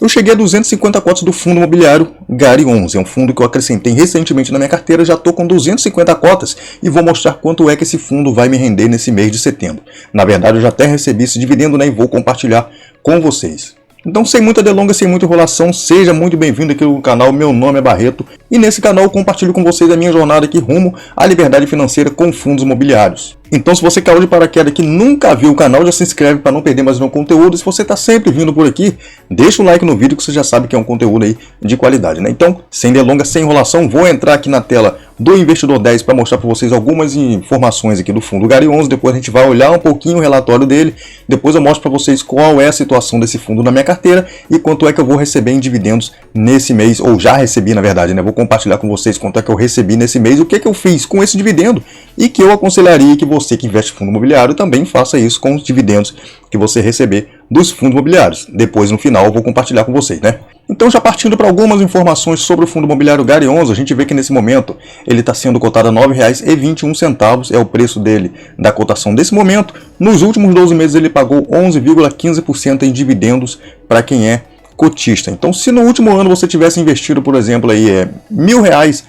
Eu cheguei a 250 cotas do fundo imobiliário Gari 11. É um fundo que eu acrescentei recentemente na minha carteira. Já estou com 250 cotas e vou mostrar quanto é que esse fundo vai me render nesse mês de setembro. Na verdade, eu já até recebi esse dividendo, né, e vou compartilhar com vocês. Então, sem muita delonga, sem muita enrolação, seja muito bem-vindo aqui no canal. Meu nome é Barreto e nesse canal eu compartilho com vocês a minha jornada aqui rumo à liberdade financeira com fundos imobiliários. Então, se você caiu de paraquedas que nunca viu o canal, já se inscreve para não perder mais nenhum conteúdo. E se você está sempre vindo por aqui, deixa o like no vídeo que você já sabe que é um conteúdo aí de qualidade, né? Então, sem delonga, sem enrolação, vou entrar aqui na tela do Investidor 10 para mostrar para vocês algumas informações aqui do fundo Gari 11. Depois a gente vai olhar um pouquinho o relatório dele. Depois eu mostro para vocês qual é a situação desse fundo na minha carteira e quanto é que eu vou receber em dividendos nesse mês, ou já recebi na verdade, né? Vou compartilhar com vocês quanto é que eu recebi nesse mês, o que é que eu fiz com esse dividendo e que eu aconselharia que você que investe em fundo imobiliário também faça isso com os dividendos que você receber dos fundos imobiliários. Depois no final eu vou compartilhar com vocês, né? Então, já partindo para algumas informações sobre o fundo imobiliário Gari 11, a gente vê que nesse momento ele está sendo cotado a R$ 9,21, é o preço dele da cotação desse momento. Nos últimos 12 meses ele pagou 11,15% em dividendos para quem é cotista. Então, se no último ano você tivesse investido, por exemplo, aí R$1.000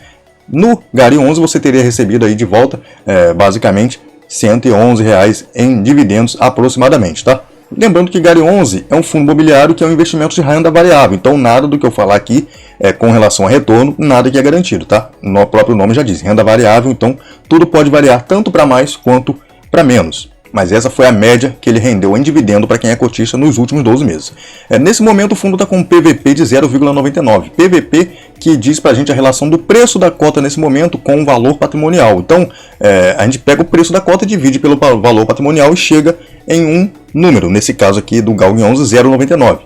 no Gari 11, você teria recebido aí de volta, basicamente, R$111 em dividendos aproximadamente, tá? Lembrando que Gari 11 é um fundo imobiliário que é um investimento de renda variável, então nada do que eu falar aqui com relação a retorno, nada que é garantido, tá? O próprio nome já diz, renda variável, então tudo pode variar tanto para mais quanto para menos. Mas essa foi a média que ele rendeu em dividendo para quem é cotista nos últimos 12 meses. Nesse momento o fundo está com um PVP de 0,99. PVP que diz para a gente a relação do preço da cota nesse momento com o valor patrimonial. Então a gente pega o preço da cota, divide pelo valor patrimonial e chega em um número. Nesse caso aqui do Gari 11, 0,99.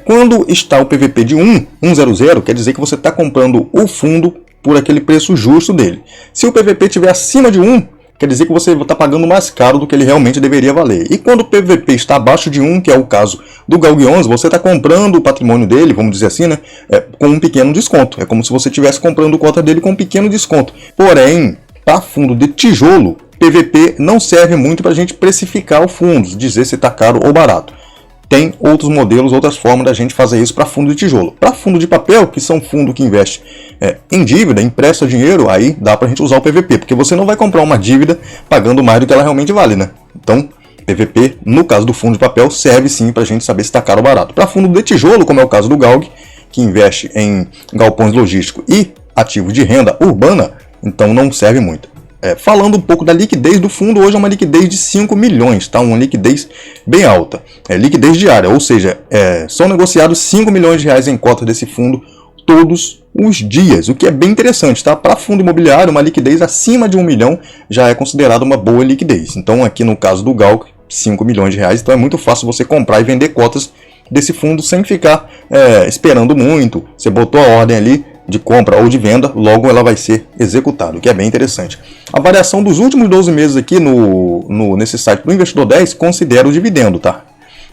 Quando está o PVP de 1,00, quer dizer que você está comprando o fundo por aquele preço justo dele. Se o PVP estiver acima de 1, quer dizer que você está pagando mais caro do que ele realmente deveria valer. E quando o PVP está abaixo de 1, que é o caso do Gari 11, você está comprando o patrimônio dele, vamos dizer assim, né, com um pequeno desconto. É como se você estivesse comprando cota dele com um pequeno desconto. Porém, para fundo de tijolo, PVP não serve muito para a gente precificar o fundo, dizer se está caro ou barato. Tem outros modelos, outras formas da gente fazer isso para fundo de tijolo. Para fundo de papel, que são fundo que investe em dívida, empresta dinheiro, aí dá para a gente usar o PVP, porque você não vai comprar uma dívida pagando mais do que ela realmente vale, né? Então, PVP, no caso do fundo de papel, serve sim para a gente saber se está caro ou barato. Para fundo de tijolo, como é o caso do GALG, que investe em galpões logísticos e ativos de renda urbana, então não serve muito. Falando um pouco da liquidez do fundo, hoje é uma liquidez de 5 milhões, tá? Uma liquidez bem alta, liquidez diária, ou seja, são negociados 5 milhões de reais em cotas desse fundo todos os dias, o que é bem interessante, tá? Para fundo imobiliário, uma liquidez acima de 1 milhão já é considerada uma boa liquidez. Então aqui no caso do GALG, 5 milhões de reais, então é muito fácil você comprar e vender cotas desse fundo sem ficar esperando muito. Você botou a ordem ali de compra ou de venda, logo ela vai ser executada, o que é bem interessante. A variação dos últimos 12 meses aqui nesse site do Investidor 10 considera o dividendo, tá?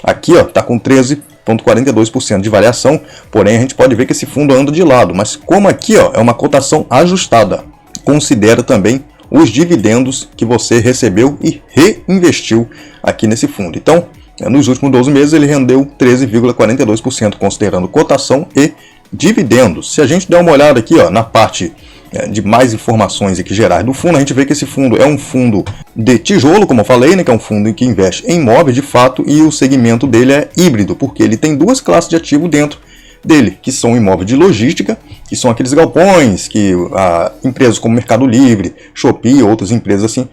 Aqui ó, tá com 13,42% de variação, porém a gente pode ver que esse fundo anda de lado, mas como aqui ó, é uma cotação ajustada, considera também os dividendos que você recebeu e reinvestiu aqui nesse fundo. Então, nos últimos 12 meses ele rendeu 13,42%, considerando cotação e dividendos. Se a gente der uma olhada aqui ó, na parte de mais informações aqui gerais do fundo, a gente vê que esse fundo é um fundo de tijolo, como eu falei, né, que é um fundo que investe em imóveis de fato, e o segmento dele é híbrido, porque ele tem duas classes de ativo dentro dele, que são imóveis de logística, que são aqueles galpões que empresas como Mercado Livre, Shopee, outras empresas assim,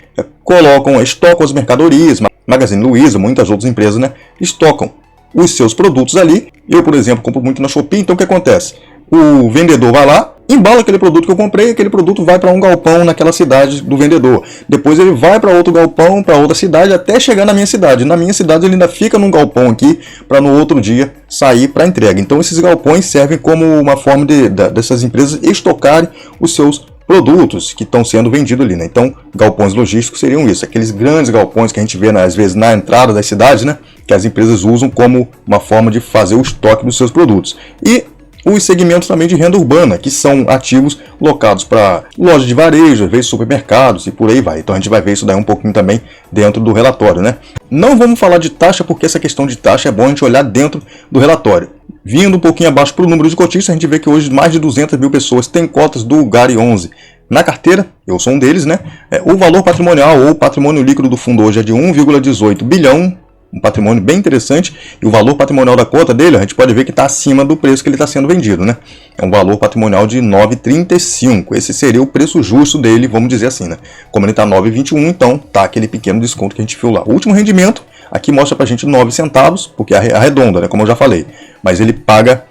estocam as mercadorias, Magazine Luiza, muitas outras empresas, né, estocam os seus produtos ali. Eu, por exemplo, compro muito na Shopee, então o que acontece? O vendedor vai lá, embala aquele produto que eu comprei, aquele produto vai para um galpão naquela cidade do vendedor. Depois ele vai para outro galpão, para outra cidade, até chegar na minha cidade. Na minha cidade ele ainda fica num galpão aqui, para no outro dia sair para entrega. Então esses galpões servem como uma forma dessas empresas estocarem os seus produtos que estão sendo vendidos ali, né? Então, galpões logísticos seriam isso, aqueles grandes galpões que a gente vê, né, às vezes na entrada das cidades, né, que as empresas usam como uma forma de fazer o estoque dos seus produtos. E os segmentos também de renda urbana, que são ativos locados para lojas de varejo, às vezes supermercados e por aí vai. Então a gente vai ver isso daí um pouquinho também dentro do relatório, né? Não vamos falar de taxa, porque essa questão de taxa é bom a gente olhar dentro do relatório. Vindo um pouquinho abaixo para o número de cotistas, a gente vê que hoje mais de 200 mil pessoas têm cotas do GARI 11 na carteira, eu sou um deles, né? O valor patrimonial ou patrimônio líquido do fundo hoje é de 1,18 bilhão, um patrimônio bem interessante, e o valor patrimonial da cota dele, a gente pode ver que está acima do preço que ele está sendo vendido, né? É um valor patrimonial de 9,35, esse seria o preço justo dele, vamos dizer assim, né? Como ele está 9,21, então tá aquele pequeno desconto que a gente viu lá. O último rendimento, aqui mostra pra gente 9 centavos, porque é arredonda, né? Como eu já falei, mas ele paga,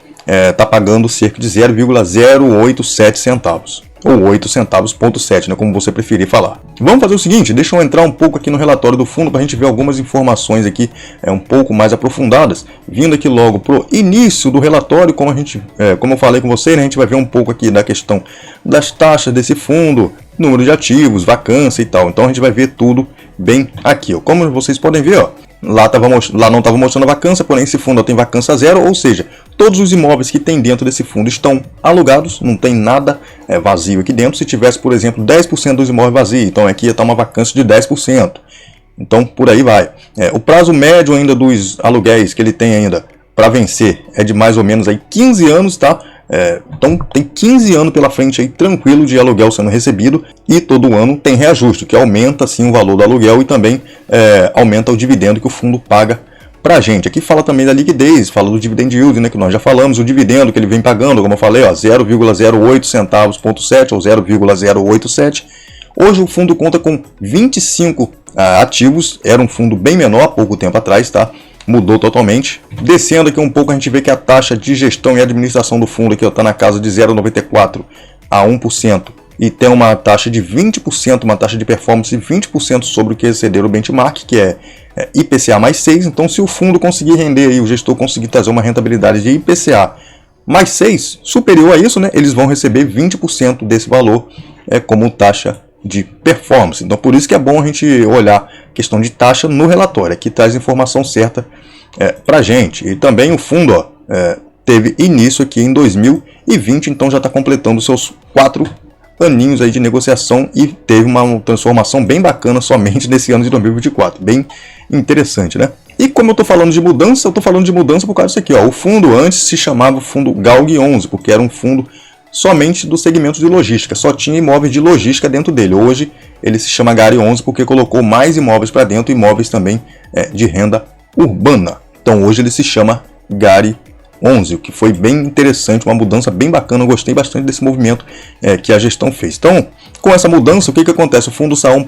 tá pagando cerca de 0,087 centavos. Ou 8 centavos,7, né, como você preferir falar. Vamos fazer o seguinte, deixa eu entrar um pouco aqui no relatório do fundo para a gente ver algumas informações aqui um pouco mais aprofundadas. Vindo aqui logo pro início do relatório, como eu falei com você, né, a gente vai ver um pouco aqui da questão das taxas desse fundo, número de ativos, vacância e tal. Então a gente vai ver tudo bem aqui, ó. Como vocês podem ver, ó, lá não estava mostrando a vacância, porém esse fundo tem vacância zero, ou seja, todos os imóveis que tem dentro desse fundo estão alugados, não tem nada vazio aqui dentro. Se tivesse, por exemplo, 10% dos imóveis vazios, então aqui ia estar uma vacância de 10%. Então por aí vai. O prazo médio ainda dos aluguéis que ele tem ainda para vencer é de mais ou menos aí 15 anos, tá? Então tem 15 anos pela frente aí tranquilo de aluguel sendo recebido, e todo ano tem reajuste, que aumenta sim o valor do aluguel e também aumenta o dividendo que o fundo paga pra gente. Aqui fala também da liquidez, fala do dividend yield, né, que nós já falamos, o dividendo que ele vem pagando, como eu falei, 0,08 centavos,7 ou 0,087. Hoje o fundo conta com 25 ativos, era um fundo bem menor há pouco tempo atrás, tá? Mudou totalmente. Descendo aqui um pouco, a gente vê que a taxa de gestão e administração do fundo aqui está na casa de 0,94 a 1%. E tem uma taxa de 20%, uma taxa de performance de 20% sobre o que exceder o benchmark, que é IPCA mais 6. Então, se o fundo conseguir render, aí, o gestor conseguir trazer uma rentabilidade de IPCA mais 6, superior a isso, né, eles vão receber 20% desse valor como taxa de performance. Então, por isso que é bom a gente olhar a questão de taxa no relatório, que traz informação certa para a gente. E também o fundo teve início aqui em 2020, então já está completando seus 4 aninhos aí de negociação e teve uma transformação bem bacana somente nesse ano de 2024, bem interessante, né? E como eu estou falando de mudança, eu estou falando de mudança por causa disso aqui, ó. O fundo antes se chamava Fundo GALG 11, porque era um fundo somente do segmento de logística, só tinha imóveis de logística dentro dele. Hoje ele se chama GARI 11 porque colocou mais imóveis para dentro, imóveis também de renda urbana. Então hoje ele se chama GARI 11, o que foi bem interessante, uma mudança bem bacana. Eu gostei bastante desse movimento que a gestão fez. Então, com essa mudança, o que acontece? O fundo saiu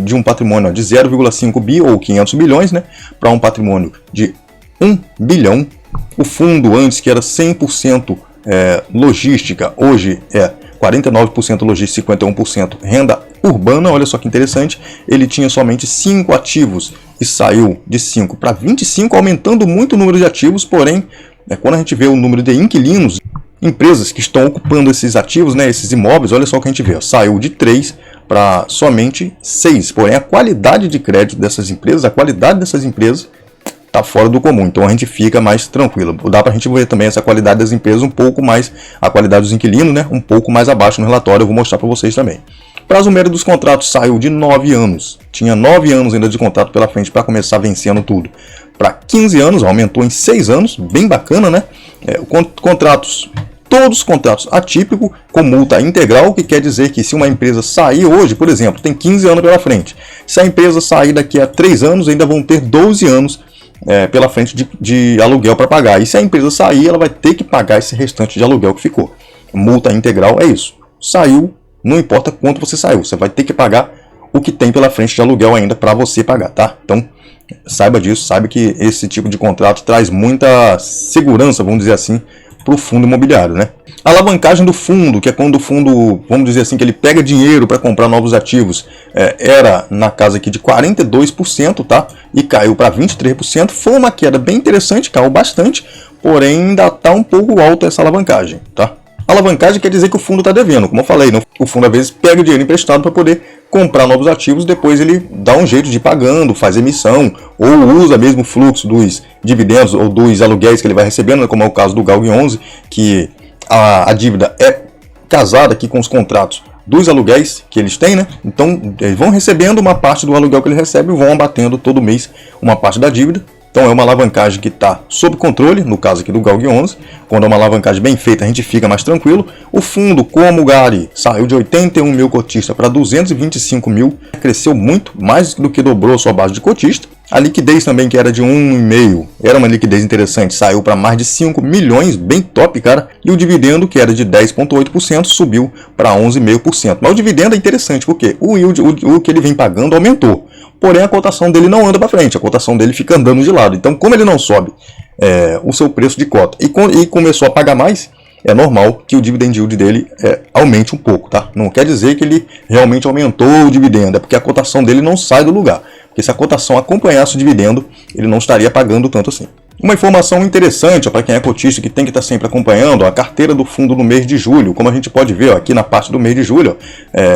de um patrimônio de 0,5 bi ou 500 milhões, né, para um patrimônio de 1 bilhão. O fundo antes, que era 100% logística, hoje é 49% logística e 51% renda urbana. Olha só que interessante, ele tinha somente 5 ativos e saiu de 5 para 25, aumentando muito o número de ativos, porém, quando a gente vê o número de inquilinos, empresas que estão ocupando esses ativos, né, esses imóveis, olha só o que a gente vê, ó, saiu de 3 para somente 6. Porém, a qualidade de crédito dessas empresas, está fora do comum, então a gente fica mais tranquilo. Dá para a gente ver também essa qualidade das empresas um pouco mais, a qualidade dos inquilinos, né, um pouco mais abaixo no relatório, eu vou mostrar para vocês também. Prazo médio dos contratos saiu de 9 anos, tinha 9 anos ainda de contrato pela frente para começar vencendo tudo, para 15 anos, aumentou em 6 anos, bem bacana, né? Todos os contratos atípicos com multa integral, que quer dizer que se uma empresa sair hoje, por exemplo, tem 15 anos pela frente, se a empresa sair daqui a 3 anos, ainda vão ter 12 anos pela frente de aluguel para pagar. E se a empresa sair, ela vai ter que pagar esse restante de aluguel que ficou. Multa integral é isso. Saiu, não importa quanto você saiu, você vai ter que pagar o que tem pela frente de aluguel ainda para você pagar, tá? Então, saiba disso, saiba que esse tipo de contrato traz muita segurança, vamos dizer assim, para o fundo imobiliário, né? A alavancagem do fundo, que é quando o fundo, vamos dizer assim, que ele pega dinheiro para comprar novos ativos, era na casa aqui de 42%, tá? E caiu para 23%, foi uma queda bem interessante, caiu bastante, porém ainda está um pouco alta essa alavancagem, tá? Alavancagem quer dizer que o fundo está devendo, como eu falei, né? O fundo às vezes pega o dinheiro emprestado para poder comprar novos ativos, depois ele dá um jeito de ir pagando, faz emissão, ou usa mesmo o fluxo dos dividendos ou dos aluguéis que ele vai recebendo, né? Como é o caso do GALG 11, que a dívida é casada aqui com os contratos dos aluguéis que eles têm, né? Então eles vão recebendo uma parte do aluguel que ele recebe e vão abatendo todo mês uma parte da dívida. Então é uma alavancagem que está sob controle, no caso aqui do GALG 11. Quando é uma alavancagem bem feita, a gente fica mais tranquilo. O fundo, como o Gary, saiu de 81 mil cotistas para 225 mil, cresceu muito, mais do que dobrou a sua base de cotista. A liquidez também, que era de 1,5, era uma liquidez interessante, saiu para mais de 5 milhões, bem top, cara. E o dividendo, que era de 10,8%, subiu para 11,5%. Mas o dividendo é interessante, porque o yield, o que ele vem pagando, aumentou. Porém, a cotação dele não anda para frente, a cotação dele fica andando de lado. Então, como ele não sobe o seu preço de cota e começou a pagar mais, é normal que o dividend yield dele aumente um pouco, tá? Não quer dizer que ele realmente aumentou o dividendo, é porque a cotação dele não sai do lugar. Porque se a cotação acompanhasse o dividendo, ele não estaria pagando tanto assim. Uma informação interessante para quem é cotista, que tem que estar sempre acompanhando, a carteira do fundo no mês de julho. Como a gente pode ver aqui na parte do mês de julho,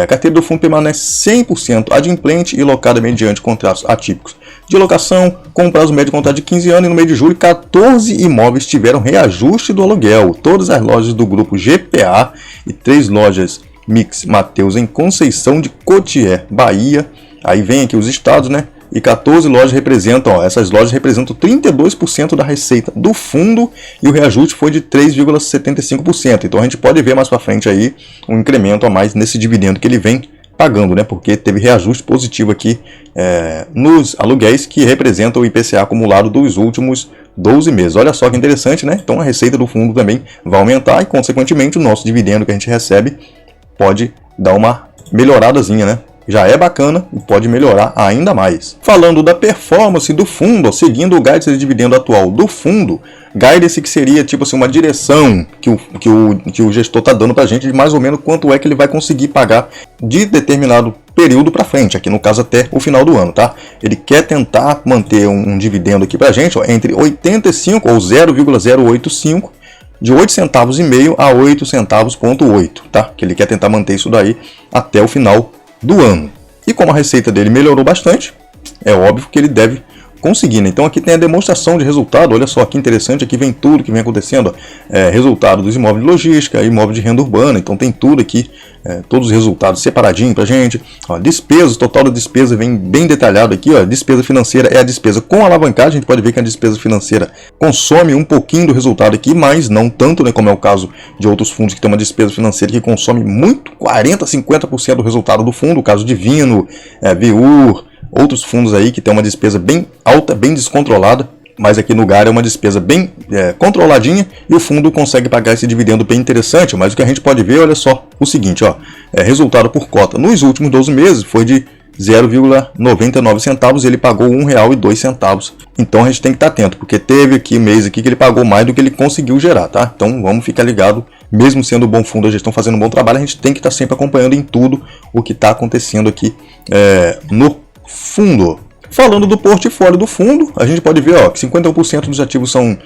a carteira do fundo permanece 100% adimplente e locada mediante contratos atípicos de locação com prazo médio de contrato de 15 anos. E no mês de julho, 14 imóveis tiveram reajuste do aluguel. Todas as lojas do grupo GPA e 3 lojas Mix Mateus em Conceição de Cotier, Bahia. Aí vem aqui os estados, né? E 14 lojas representam, essas lojas representam 32% da receita do fundo e o reajuste foi de 3,75%. Então a gente pode ver mais para frente aí um incremento a mais nesse dividendo que ele vem pagando, né? Porque teve reajuste positivo aqui nos aluguéis que representam o IPCA acumulado dos últimos 12 meses. Olha só que interessante, né? Então a receita do fundo também vai aumentar e, consequentemente, o nosso dividendo que a gente recebe pode dar uma melhoradazinha, né? Já é bacana e pode melhorar ainda mais. Falando da performance do fundo, seguindo o guidance de dividendo atual do fundo, guidance que seria tipo assim uma direção que o gestor está dando para a gente de mais ou menos quanto é que ele vai conseguir pagar de determinado período para frente, aqui no caso até o final do ano, tá? Ele quer tentar manter um dividendo aqui para a gente entre 85 ou 0,085 de 8 centavos e meio a 8 centavos,8, tá? Que ele quer tentar manter isso daí até o final do ano. E como a receita dele melhorou bastante, é óbvio que ele deve conseguir, né? Então aqui tem a demonstração de resultado. Olha só que interessante, aqui vem tudo que vem acontecendo, resultado dos imóveis de logística, imóveis de renda urbana. Então tem tudo aqui, todos os resultados separadinho pra gente. Ó, despesas, total da despesa vem bem detalhado aqui, ó. Despesa financeira é a despesa com alavancagem. A gente pode ver que a despesa financeira consome um pouquinho do resultado aqui, mas não tanto, né, como é o caso de outros fundos que tem uma despesa financeira que consome muito, 40, 50% do resultado do fundo, o caso de Vino, Viur, outros fundos aí que tem uma despesa bem alta, bem descontrolada, mas aqui no GAR é uma despesa bem controladinha e o fundo consegue pagar esse dividendo bem interessante. Mas o que a gente pode ver, olha só, o seguinte, ó, resultado por cota nos últimos 12 meses foi de 0,99 centavos e ele pagou R$ 1,02. Então a gente tem que estar atento, porque teve aqui mês aqui que ele pagou mais do que ele conseguiu gerar, tá? Então vamos ficar ligado, mesmo sendo um bom fundo, a gestão fazendo um bom trabalho, a gente tem que estar sempre acompanhando em tudo o que está acontecendo aqui no fundo. Falando do portfólio do fundo, a gente pode ver, ó, que 51% dos ativos são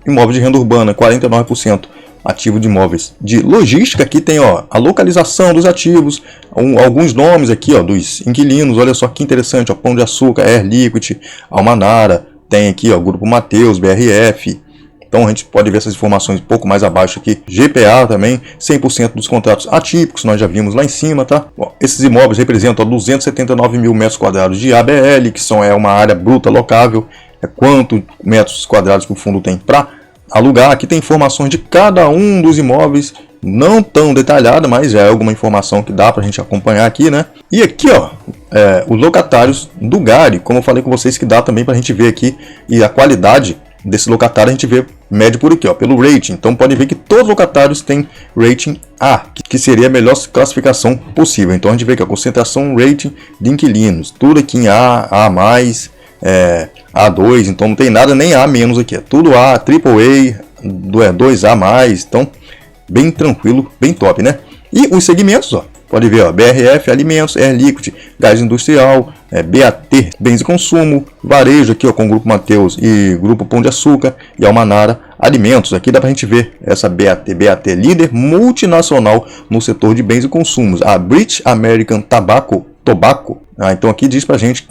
imóveis de renda urbana, 49% ativo de imóveis de logística. Aqui tem, ó, a localização dos ativos, alguns nomes aqui, ó, dos inquilinos. Olha só que interessante, ó, Pão de Açúcar, Air Liquid, Almanara, tem aqui, ó, Grupo Mateus, BRF. Então a gente pode ver essas informações um pouco mais abaixo aqui. GPA também, 100% dos contratos atípicos, nós já vimos lá em cima, tá? Bom, esses imóveis representam 279 mil metros quadrados de ABL, que é uma área bruta locável. Quantos metros quadrados que o fundo tem para alugar. Aqui tem informações de cada um dos imóveis, não tão detalhada, mas já é alguma informação que dá para a gente acompanhar aqui, né? E aqui, ó, os locatários do GARI, como eu falei com vocês, que dá também para a gente ver aqui, e a qualidade desse locatário a gente vê médio por aqui, ó, pelo rating. Então pode ver que todos os locatários têm rating A, que seria a melhor classificação possível. Então a gente vê que a concentração rating de inquilinos, tudo aqui em A, A+, A2, então não tem nada nem A menos aqui, é tudo A, AAA, 2A+, então bem tranquilo, bem top, né? E os segmentos, ó, pode ver, ó, BRF, alimentos, Air Liquid, gás industrial, BAT, bens e consumo, varejo aqui, ó, com o Grupo Mateus e Grupo Pão de Açúcar e Almanara, alimentos. Aqui dá pra gente ver essa BAT líder multinacional no setor de bens e consumos, a British American Tobacco. Então aqui diz pra gente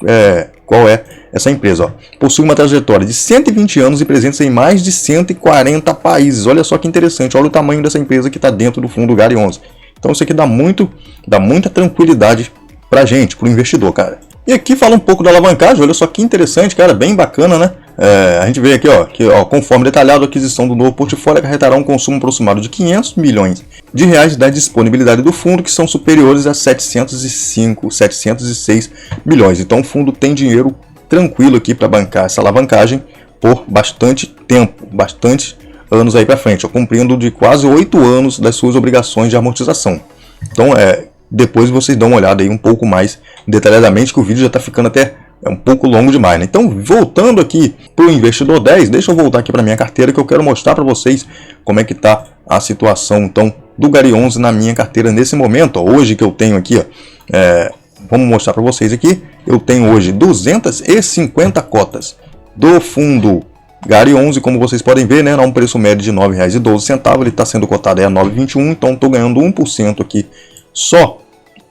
qual é essa empresa, ó. Possui uma trajetória de 120 anos e presença em mais de 140 países. Olha só que interessante, olha o tamanho dessa empresa que está dentro do fundo GARI 11. Então isso aqui dá muita tranquilidade pra gente, pro investidor, cara. E aqui fala um pouco da alavancagem, olha só que interessante, cara, bem bacana, né? A gente vê aqui, ó, que conforme detalhado, a aquisição do novo portfólio acarretará um consumo aproximado de 500 milhões de reais da disponibilidade do fundo, que são superiores a 706 milhões. Então o fundo tem dinheiro tranquilo aqui para bancar essa alavancagem por bastante tempo, bastante anos aí para frente, ó, cumprindo de quase 8 anos das suas obrigações de amortização. Então, depois vocês dão uma olhada aí um pouco mais detalhadamente, que o vídeo já está ficando até um pouco longo demais, né? Então, voltando aqui para o investidor 10, deixa eu voltar aqui para minha carteira, que eu quero mostrar para vocês como é que está a situação, então, do Gari 11 na minha carteira nesse momento. Ó, hoje que eu tenho aqui, ó, vamos mostrar para vocês aqui, eu tenho hoje 250 cotas do fundo Gari 11, como vocês podem ver, né, a um preço médio de R$ 9,12, ele está sendo cotado a R$ 9,21, então estou ganhando 1% aqui só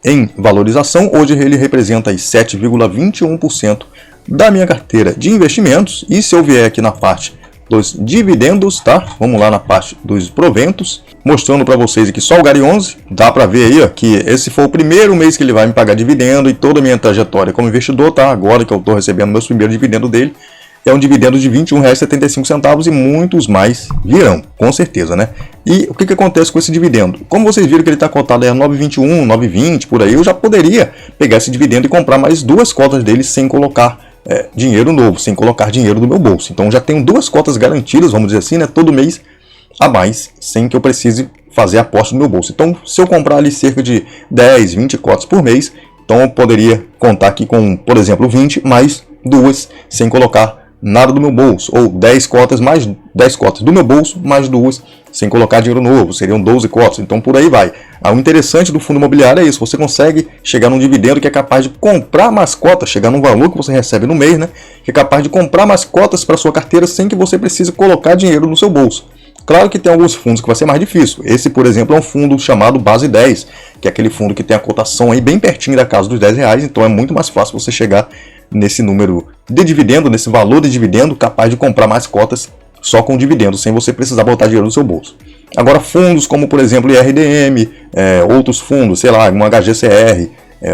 em valorização. Hoje ele representa 7,21% da minha carteira de investimentos. E se eu vier aqui na parte dos dividendos, tá? Vamos lá na parte dos proventos, mostrando para vocês aqui só o Gari 11, dá para ver aí, ó, que esse foi o primeiro mês que ele vai me pagar dividendo, e toda a minha trajetória como investidor, tá? Agora que eu estou recebendo meus primeiros dividendos dele, é um dividendo de R$ 21,75 e muitos mais virão, com certeza, né? E o que acontece com esse dividendo? Como vocês viram que ele está cotado a 9,21, 9,20, por aí, eu já poderia pegar esse dividendo e comprar mais 2 cotas dele sem colocar dinheiro novo, sem colocar dinheiro do meu bolso. Então já tenho 2 cotas garantidas, vamos dizer assim, né? Todo mês a mais, sem que eu precise fazer aposta no meu bolso. Então, se eu comprar ali cerca de 10, 20 cotas por mês, então eu poderia contar aqui com, por exemplo, 20 mais 2 sem colocar nada do meu bolso, ou 10 cotas mais 10 cotas do meu bolso, mais 2 sem colocar dinheiro novo, seriam 12 cotas, então por aí vai. O interessante do fundo imobiliário é isso, você consegue chegar num dividendo que é capaz de comprar mais cotas, chegar num valor que você recebe no mês, né, que é capaz de comprar mais cotas para sua carteira sem que você precise colocar dinheiro no seu bolso. Claro que tem alguns fundos que vai ser mais difícil. Esse, por exemplo, é um fundo chamado Base 10, que é aquele fundo que tem a cotação aí bem pertinho da casa dos R$10, então é muito mais fácil você chegar nesse número de dividendo, nesse valor de dividendo, capaz de comprar mais cotas só com dividendo, sem você precisar botar dinheiro no seu bolso. Agora, fundos como, por exemplo, IRDM, outros fundos, sei lá, um HGCR,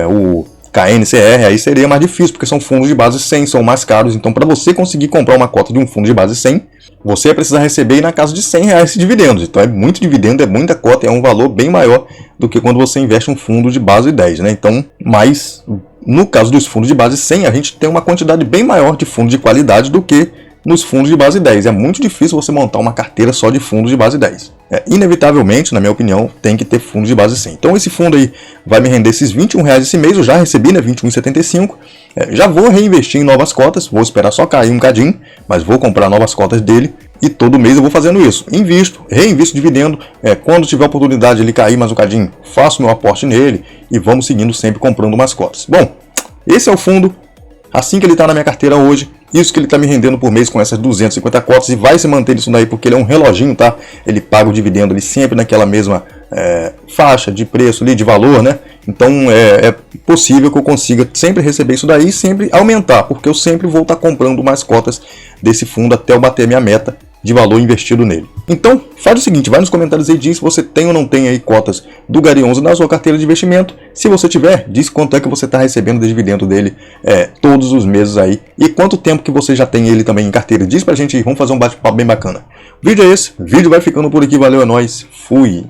o KNCR, aí seria mais difícil, porque são fundos de base 100, são mais caros. Então, para você conseguir comprar uma cota de um fundo de base 100, você precisa receber na casa de R$100 esse dividendos. Então, é muito dividendo, é muita cota, é um valor bem maior do que quando você investe em um fundo de base 10, né? Então, mas no caso dos fundos de base 100, a gente tem uma quantidade bem maior de fundos de qualidade do que nos fundos de base 10. É muito difícil você montar uma carteira só de fundos de base 10. Inevitavelmente, na minha opinião, tem que ter fundos de base 100. Então esse fundo aí vai me render esses R$21 esse mês, eu já recebi, né, R$21,75. Já vou reinvestir em novas cotas, vou esperar só cair um cadinho, mas vou comprar novas cotas dele. E todo mês eu vou fazendo isso, invisto, reinvisto dividendo, quando tiver oportunidade de ele cair mais um cadinho, faço meu aporte nele e vamos seguindo sempre comprando mais cotas. Bom, esse é o fundo, assim que ele está na minha carteira hoje, isso que ele está me rendendo por mês com essas 250 cotas, e vai se manter isso daí porque ele é um reloginho, tá? Ele paga o dividendo ali sempre naquela mesma faixa de preço ali, de valor, né? Então é possível que eu consiga sempre receber isso daí e sempre aumentar, porque eu sempre vou estar comprando mais cotas desse fundo até eu bater minha meta de valor investido nele. Então, faz o seguinte, vai nos comentários aí, diz se você tem ou não tem aí cotas do Gari 11 na sua carteira de investimento. Se você tiver, diz quanto é que você está recebendo de dividendo dele todos os meses aí, e quanto tempo que você já tem ele também em carteira. Diz pra gente aí, vamos fazer um bate-papo bem bacana. O vídeo é esse, o vídeo vai ficando por aqui, valeu, é nóis, fui!